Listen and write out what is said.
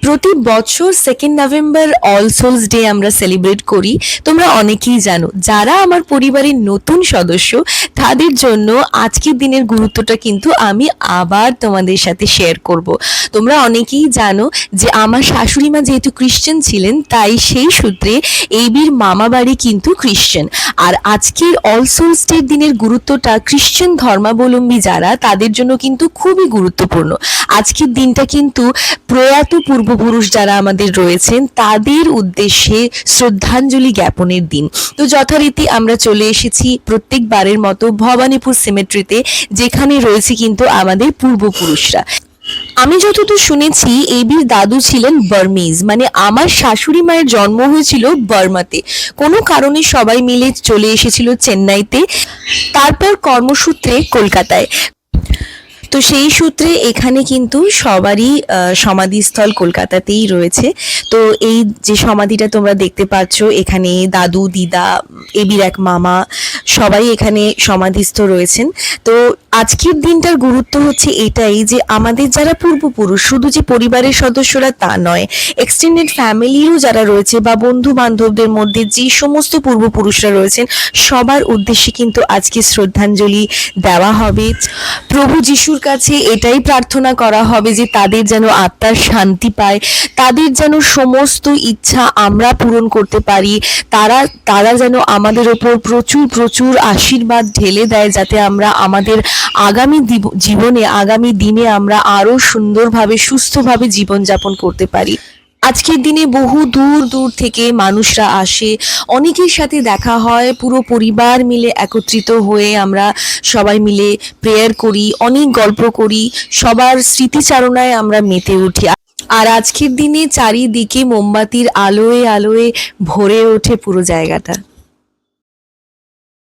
প্রতি বছর 2nd November All Souls Day আমরা সেলিব্রেট করি। তোমরা অনেকেই জানো। যারা আমার পরিবারের নতুন সদস্য তাদের জন্য আজকের দিনের গুরুত্বটা কিন্তু আমি আবার তোমাদের সাথে শেয়ার করব। তোমরা অনেকেই জানো যে আমার শাশুড়ি মা যেহেতু খ্রিশ্চান ছিলেন, তাই সেই সূত্রে এইবির মামা বাড়ি কিন্তু খ্রিশ্চান। আর আজকের অল সোলস ডে দিনের গুরুত্বটা খ্রিশ্চান ধর্মাবলম্বী যারা তাদের জন্য কিন্তু খুবই গুরুত্বপূর্ণ। আজকের দিনটা কিন্তু প্রয়াত পূর্বপুরুষ যারা আমাদের রয়েছেন তাদের উদ্দেশ্যে শ্রদ্ধাঞ্জলি জ্ঞাপনের দিন। তো যথারীতি আমরা চলে এসেছি প্রত্যেকবারের মতো ভবানীপুর সিমেট্রিতে, যেখানে রয়েছে কিন্তু আমাদের পূর্বপুরুষরা। আমি যতদূর শুনেছি এইবির দাদু ছিলেন বার্মিজ, মানে আমার শাশুড়ি মায়ের জন্ম হয়েছিল বার্মাতে। কোনো কারণে সবাই মিলে চলে এসেছিল চেন্নাইতে, তারপর কর্মসূত্রে কলকাতায়। তো সেই সূত্রে এখানে কিন্তু সবারই সমাধিস্থল কলকাতাতেই রয়েছে। তো এই যে সমাধিটা তোমরা দেখতে পাচ্ছ, এখানে দাদু, দিদা, এবির এক মামা সবাই এখানে সমাধিস্থ রয়েছেন। তো আজকের দিনটার গুরুত্ব হচ্ছে এটাই যে আমাদের যারা পূর্বপুরুষ, শুধু যে পরিবারের সদস্যরা তা নয়, এক্সটেন্ডেড ফ্যামিলিও যারা রয়েছে বা বন্ধু বান্ধবদের মধ্যে যে সমস্ত পূর্বপুরুষরা রয়েছেন সবার উদ্দেশ্যে কিন্তু আজকে শ্রদ্ধাঞ্জলি দেওয়া হবে। প্রভু যিশুর কাছে এটাই প্রার্থনা করা হবে যে তাদের যেন আত্মার শান্তি পায়, তাদের যেন সমস্ত ইচ্ছা আমরা পূরণ করতে পারি, তারা যেন আমাদের ওপর প্রচুর প্রচুর আশীর্বাদ ঢেলে দেয়, যাতে আমরা আমাদের আগামী জীবনে, আগামী দিনে আমরা আরো সুন্দরভাবে, সুস্থভাবে জীবনযাপন করতে পারি। আজকের দিনে বহু দূর দূর থেকে মানুষরা আসে, অনেকের সাথে দেখা হয়, পুরো পরিবার মিলে একত্রিত হয়ে আমরা সবাই মিলে প্রেয়ার করি, অনেক গল্প করি, সবার স্মৃতিচারণায় আমরা মেতে উঠি। আর আজকের দিনে চারিদিকে মোমবাতির আলোয় আলোয় ভরে ওঠে পুরো জায়গাটা।